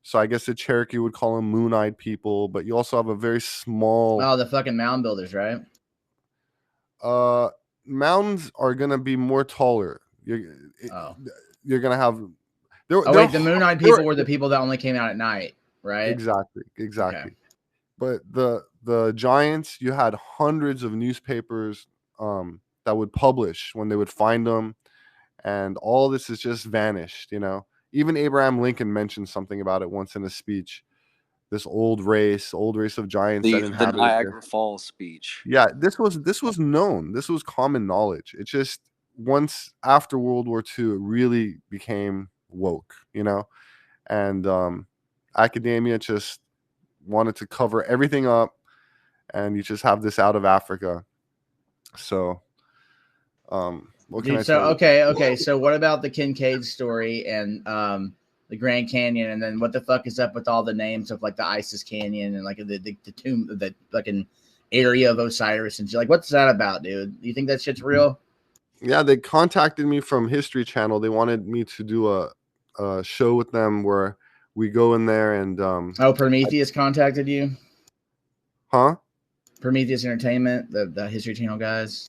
So I guess the Cherokee would call them moon-eyed people, but you also have a very small. Oh, the fucking mound builders, right? Mounds are gonna be more taller. You're gonna have. Wait, the moon-eyed people were the people that only came out at night, right? Exactly. Okay. But the giants, you had hundreds of newspapers that would publish when they would find them, and all this has just vanished. Even Abraham Lincoln mentioned something about it once in a speech. This old race of giants that inhabited the Niagara Falls speech. Yeah, this was known. This was common knowledge. It just once after World War II, it really became woke, and academia just wanted to cover everything up, and you just have this out of Africa. So, what can I say? Okay. So what about the Kincaid story and the Grand Canyon, and then what the fuck is up with all the names of like the Isis Canyon and like the tomb, the fucking area of Osiris and shit? Like, what's that about, dude? Do you think that shit's real? Yeah, they contacted me from History Channel. They wanted me to do a show with them where we go in there and Prometheus contacted you? Huh? Prometheus Entertainment, the History Channel guys.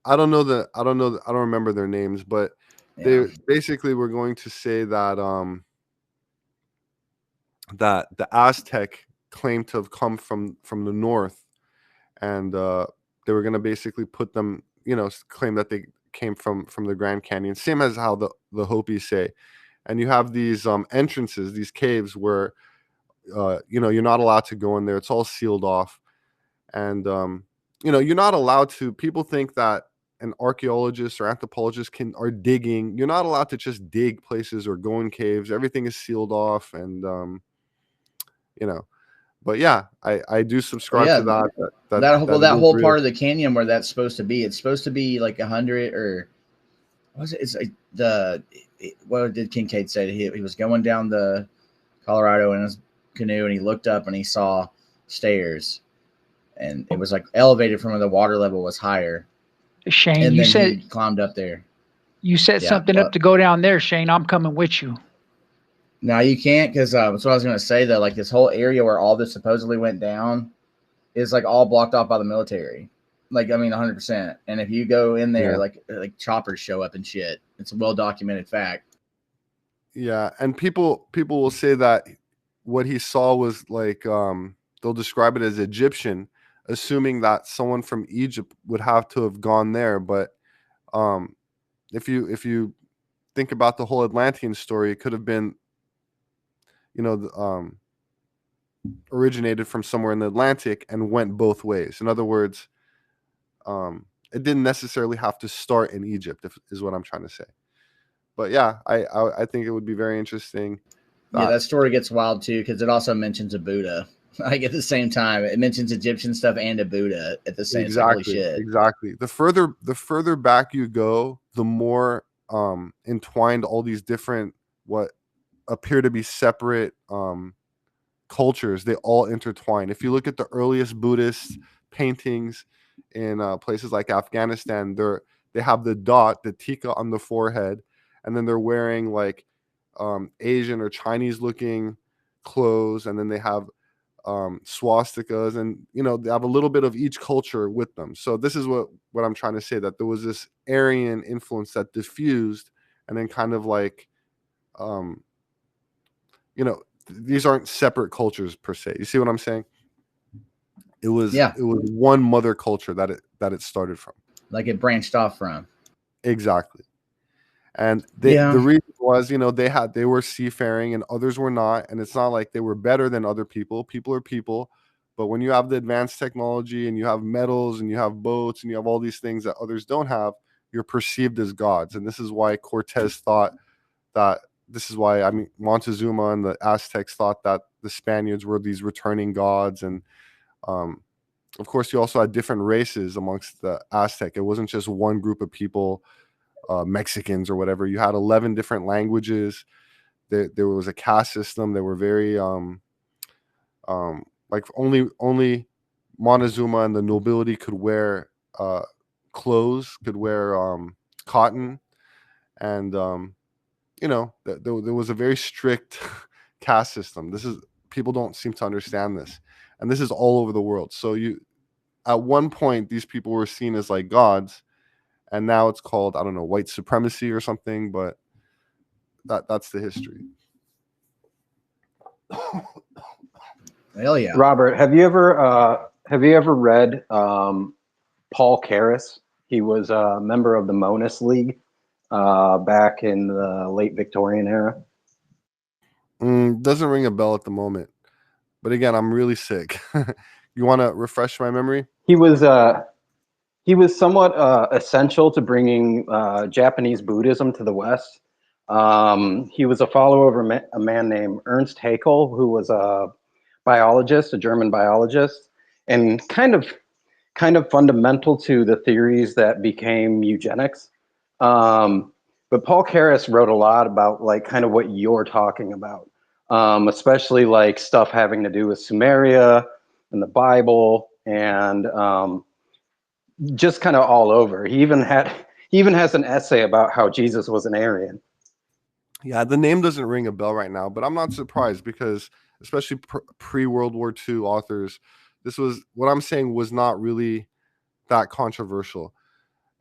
I don't remember their names, but they basically were going to say that that the Aztec claimed to have come from the north, and they were going to basically put them, claim that they came from the Grand Canyon, same as how the Hopis say. And you have these entrances, these caves where you're not allowed to go in there. It's all sealed off, and you're not allowed to. People think that an archaeologist or anthropologist are digging. You're not allowed to just dig places or go in caves. Everything is sealed off, and but yeah, I do subscribe to that whole part of the canyon where that's supposed to be. It's supposed to be like 100 or what was it? It's like what did Kincaid say? He was going down the Colorado in his canoe, and he looked up and he saw stairs, and it was like elevated from where the water level was higher. Shane, and you then said he climbed up there. You set something up to go down there, Shane. I'm coming with you. No, you can't, because that's what I was going to say, though. Like, this whole area where all this supposedly went down is, like, all blocked off by the military. Like, I mean, 100%. And if you go in there, like choppers show up and shit. It's a well-documented fact. Yeah, and people will say that what he saw was, like, they'll describe it as Egyptian, assuming that someone from Egypt would have to have gone there. But if you think about the whole Atlantean story, it could have been, originated from somewhere in the Atlantic and went both ways. In other words, it didn't necessarily have to start in Egypt, is what I'm trying to say. But yeah, I think it would be very interesting. That story gets wild too, because it also mentions a Buddha. Like, at the same time, it mentions Egyptian stuff and a Buddha at the same. Exactly, holy shit. exactly. The further back you go, the more entwined all these different what appear to be separate cultures, they all intertwine. If you look at the earliest Buddhist paintings in places like Afghanistan, they have the dot, the tika on the forehead, and then they're wearing like Asian or Chinese looking clothes, and then they have swastikas, and they have a little bit of each culture with them. So this is what I'm trying to say, that there was this Aryan influence that diffused, and then kind of like these aren't separate cultures per se. You see what I'm saying? It was one mother culture that it started from. Like, it branched off from. Exactly. And the reason was, they were seafaring and others were not. And it's not like they were better than other people. People are people. But when you have the advanced technology and you have metals and you have boats and you have all these things that others don't have, you're perceived as gods. And this is why Cortez thought that, Montezuma and the Aztecs thought that the Spaniards were these returning gods. And of course, you also had different races amongst the Aztec. It wasn't just one group of people, Mexicans or whatever. You had 11 different languages. There was a caste system. They were very like only Montezuma and the nobility could wear clothes, could wear cotton, and there was a very strict caste system. This is, people don't seem to understand this, and this is all over the world. So at one point these people were seen as like gods, and now it's called, I don't know, white supremacy or something, but that's the history. Hell yeah. Robert, have you ever read Paul Karras? He was a member of the Monist League back in the late Victorian era. Doesn't ring a bell at the moment, but again, I'm really sick. You want to refresh my memory? He was somewhat essential to bringing Japanese Buddhism to the West. He was a follower of a man named Ernst Haeckel, who was a biologist, a German biologist, and kind of fundamental to the theories that became eugenics. But Paul Karras wrote a lot about like kind of what you're talking about, especially like stuff having to do with Sumeria and the Bible, and just kind of all over. He even has an essay about how Jesus was an Aryan. Yeah, the name doesn't ring a bell right now, but I'm not surprised because especially pre-World War II authors, this was, what I'm saying was not really that controversial.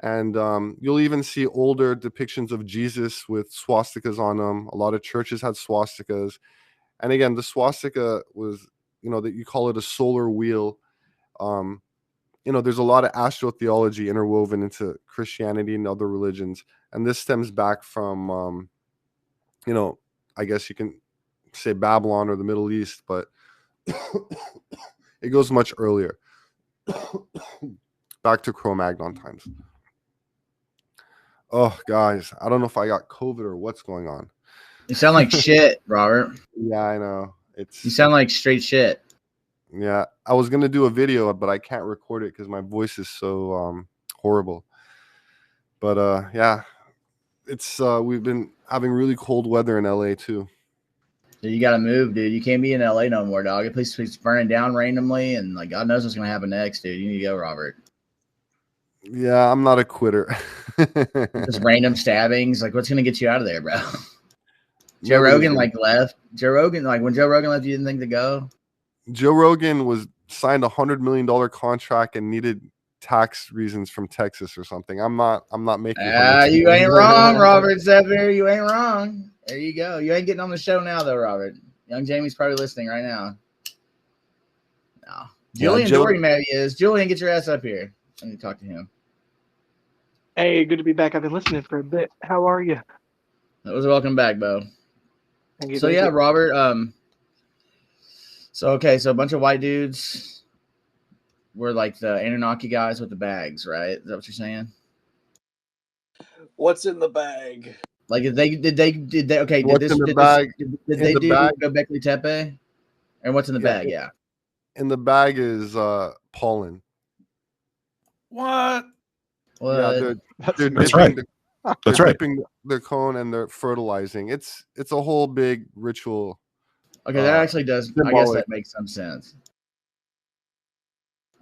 And you'll even see older depictions of Jesus with swastikas on them. A lot of churches had swastikas. And again, the swastika was, that you call it a solar wheel. There's a lot of astrotheology interwoven into Christianity and other religions. And this stems back from, I guess you can say Babylon or the Middle East, but it goes much earlier. Back to Cro-Magnon times. Oh, guys, I don't know if I got COVID or what's going on. You sound like shit, Robert. Yeah, I know. You sound like straight shit. Yeah, I was gonna do a video, but I can't record it because my voice is so horrible. But yeah, it's we've been having really cold weather in LA too. Dude, you gotta move, dude. You can't be in LA no more, dog. The place keeps burning down randomly, and like God knows what's gonna happen next, dude. You need to go, Robert. Yeah, I'm not a quitter. Just random stabbings. Like, what's gonna get you out of there, bro? Joe Rogan left. Joe Rogan, when Joe Rogan left, you didn't think to go? Joe Rogan was signed $100 million contract and needed tax reasons from Texas or something. I'm not making. You ain't wrong, Robert Sepehr. You ain't wrong. There you go. You ain't getting on the show now, though, Robert. Young Jamie's probably listening right now. No, Julian Dory maybe is. Julian, get your ass up here. I need to talk to him. Hey, good to be back. I've been listening for a bit. How are you? That was welcome back, Bo. So yeah, Robert. So a bunch of white dudes were like the Anunnaki guys with the bags, right? Is that what you're saying? What's in the bag? Like did they okay? What's in the bag? Did they do Göbekli Tepe? And what's in the bag? Yeah. In the bag is pollen. What? Yeah, that's right. That's right. Dipping their cone and they're fertilizing. It's a whole big ritual. Okay, that actually does. Symbolic. I guess that makes some sense.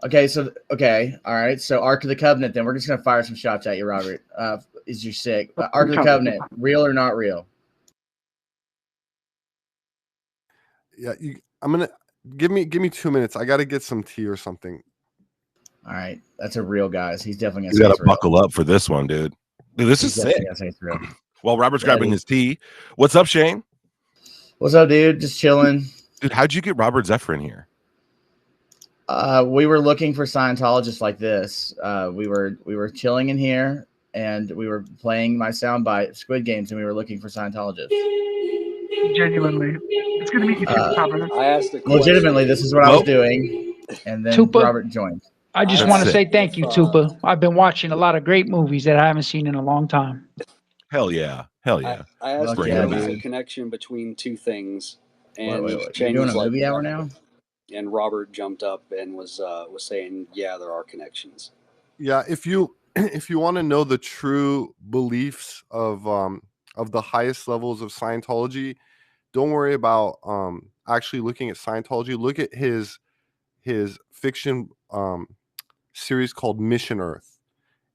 Okay, all right. So Ark of the Covenant. Then we're just gonna fire some shots at you, Robert. Is you sick? Ark of the Covenant, real or not real? Yeah, I'm gonna give me 2 minutes. I got to get some tea or something. All right, that's a real guys. He's definitely gonna. You got to buckle up for this one, dude. This is sick. Well, Robert's grabbing his tea. What's up, Shane? What's up, dude? Just chilling. Dude, how'd you get Robert Sepehr in here? We were looking for Scientologists like this. We were chilling in here, and we were playing my soundbite Squid Games, and we were looking for Scientologists. Genuinely, it's good to meet you, Robert. I asked a question. Legitimately, this is what I was doing, and then Tupa, Robert joined. I just want to say thank you, Tupa. I've been watching a lot of great movies that I haven't seen in a long time. Hell yeah. I asked if there was a connection between two things, and You're doing a movie hour now. And Robert jumped up and was saying, "Yeah, there are connections." Yeah, if you want to know the true beliefs of the highest levels of Scientology, don't worry about actually looking at Scientology. Look at his fiction series called Mission Earth.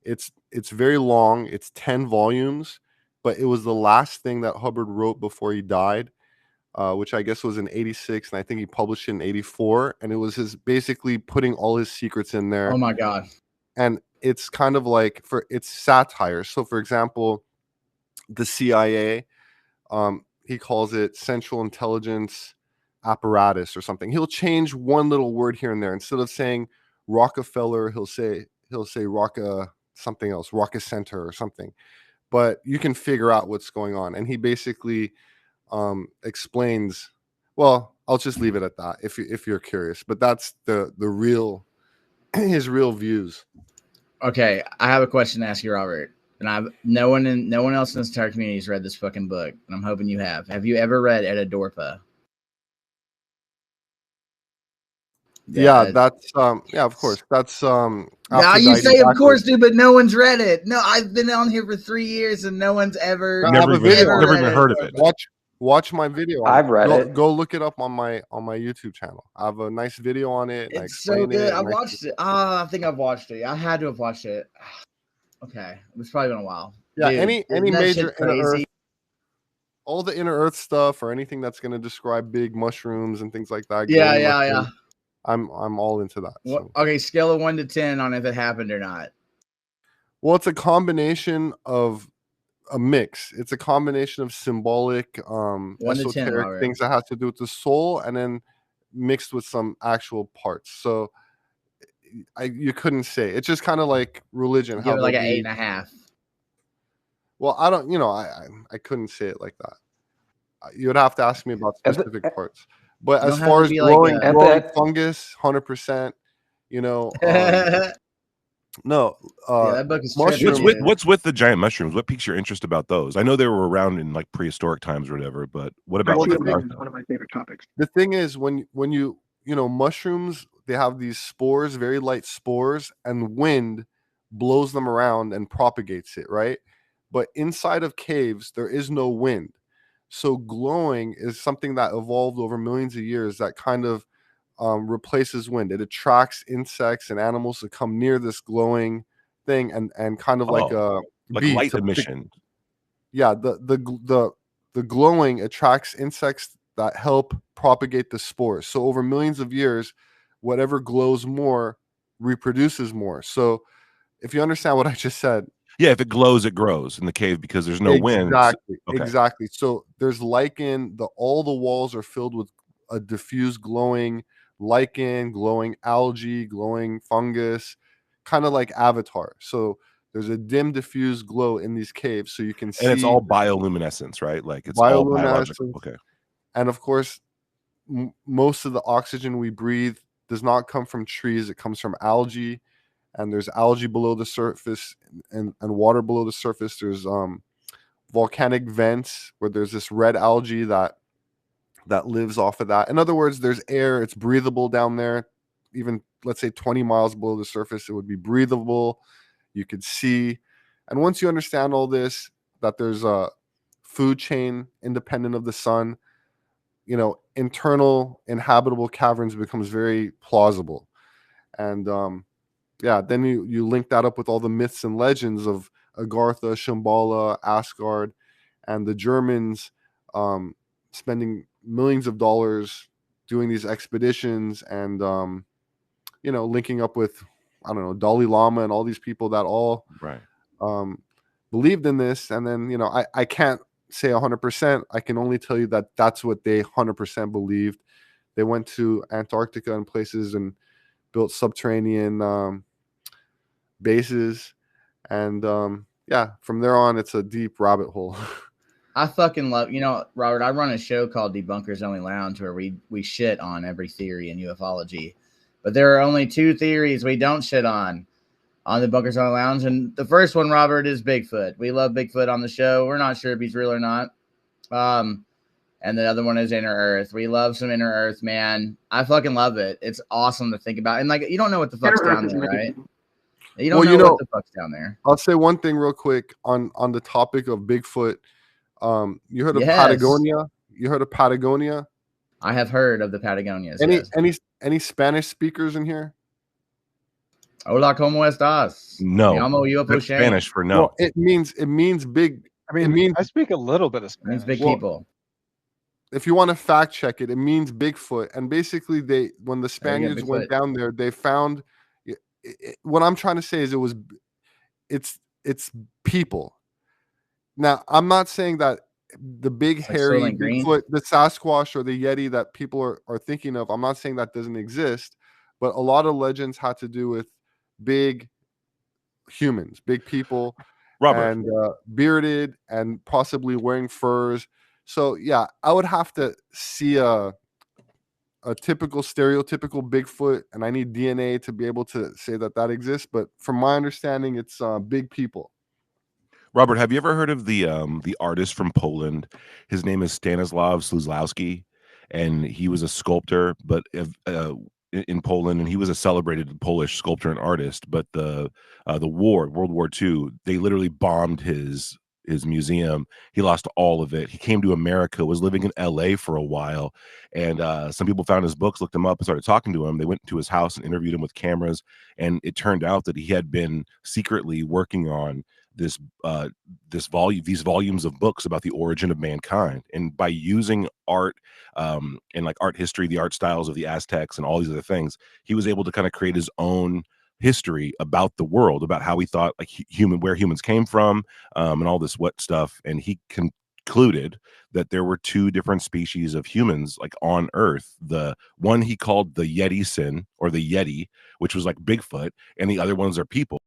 It's very long. It's 10 volumes, but it was the last thing that Hubbard wrote before he died. which I guess was in '86, and I think he published it in '84, and it was his basically putting all his secrets in there. Oh my god! And it's kind of like it's satire. So, for example, the CIA, he calls it Central Intelligence Apparatus or something. He'll change one little word here and there. Instead of saying Rockefeller, he'll say something else, Rocka Center or something. But you can figure out what's going on. And he basically explains. Well, I'll just leave it at that if you're curious. But that's the real his real views. Okay, I have a question to ask you, Robert. And no one else in this entire community has read this fucking book, and I'm hoping you have. Have you ever read Edda Dorpa? Yeah, that's yeah, of course. That's now you say of course, dude, but no one's read it. No, I've been on here for 3 years and no one's ever never even heard of it. Watch my video. I've read it. Go look it up on my YouTube channel. I have a nice video on it. It's so good. I watched it. I think I've watched it. I had to have watched it. Okay, it's probably been a while. Yeah, dude, any major inner Earth, all the inner Earth stuff, or anything that's going to describe big mushrooms and things like that. Yeah. I'm all into that. So. Okay, scale of 1 to 10 on if it happened or not. Well, it's a combination of a mix. It's a combination of symbolic, esoteric things that has to do with the soul, and then mixed with some actual parts. So you couldn't say. It's just kind of like religion. Give it like an 8.5. Well, I don't. I couldn't say it like that. You would have to ask me about specific parts. But as far as growing fungus, 100%. No. That book is what's with the giant mushrooms? What piques your interest about those? I know they were around in like prehistoric times or whatever, but what about one of my favorite topics? The thing is, when you mushrooms, they have these spores, very light spores, and wind blows them around and propagates it, right? But inside of caves, there is no wind. So glowing is something that evolved over millions of years that kind of replaces wind. It attracts insects and animals to come near this glowing thing and kind of like a light emission. Yeah, the glowing attracts insects that help propagate the spores. So over millions of years, whatever glows more reproduces more. So if you understand what I just said. Yeah, if it glows, it grows in the cave because there's no wind. Exactly. So there's lichen. All the walls are filled with a diffuse glowing lichen, glowing algae, glowing fungus, kind of like Avatar. So there's a dim, diffuse glow in these caves, so you can see. And it's all bioluminescence, right? Like it's all biological. Okay. And of course, most of the oxygen we breathe does not come from trees. It comes from algae. And there's algae below the surface and water below the surface. There's volcanic vents where there's this red algae that lives off of that. In other words, there's air. It's breathable down there. Even, let's say, 20 miles below the surface, it would be breathable. You could see. And once you understand all this, that there's a food chain independent of the sun, internal inhabitable caverns becomes very plausible. And yeah, then you link that up with all the myths and legends of Agartha, Shambhala, Asgard, and the Germans spending millions of dollars doing these expeditions and, linking up with, I don't know, Dalai Lama and all these people that all believed in this. And then, I can't say 100%. I can only tell you that that's what they 100% believed. They went to Antarctica and places and built subterranean bases, and from there on it's a deep rabbit hole. I fucking love, Robert, I run a show called Debunkers Only Lounge where we shit on every theory in ufology, but there are only 2 theories we don't shit on the Debunkers Only Lounge, and the first one, Robert, is Bigfoot. We love Bigfoot on the show. We're not sure if he's real or not. And the other one is Inner Earth. We love some Inner Earth, man. I fucking love it. It's awesome to think about. And like, you don't know what the fuck's down there, right? You don't know what the fuck's down there. I'll say one thing real quick on the topic of Bigfoot. You heard of Patagonia? You heard of Patagonia? I have heard of the Patagonias. Any Spanish speakers in here? Hola, ¿cómo estás? No. That's Spanish for no. Well, it means big. I speak a little bit of Spanish. It means big people. Well, it means big people. It means big people. Well, It if you want to fact check it, it means Bigfoot. And basically, when the Spaniards went down there, they found. What I'm trying to say is it's people. Now, I'm not saying that the big hairy Bigfoot, the Sasquatch, or the Yeti that people are thinking of, I'm not saying that doesn't exist, but a lot of legends had to do with big humans, big people, Robert, and bearded and possibly wearing furs. So yeah, I would have to see a typical stereotypical Bigfoot, and I need DNA to be able to say that exists. But from my understanding, it's big people. Robert, have you ever heard of the artist from Poland? His name is Stanislav Sluzlowski, and he was a sculptor, but in Poland, and he was a celebrated Polish sculptor and artist. But the war, World War II, they literally bombed his museum. He lost all of it. He came to America, was living in LA for a while, and some people found his books, looked him up, and started talking to him. They went to his house and interviewed him with cameras, and it turned out that he had been secretly working on these volumes of books about the origin of mankind, and by using art and like art history, the art styles of the Aztecs and all these other things, he was able to kind of create his own history about the world, about how he thought, like, where humans came from, and all this what stuff. And he concluded that there were two different species of humans, like, on Earth. The one he called the Yeti sin, or the Yeti, which was like Bigfoot, and the other ones are people.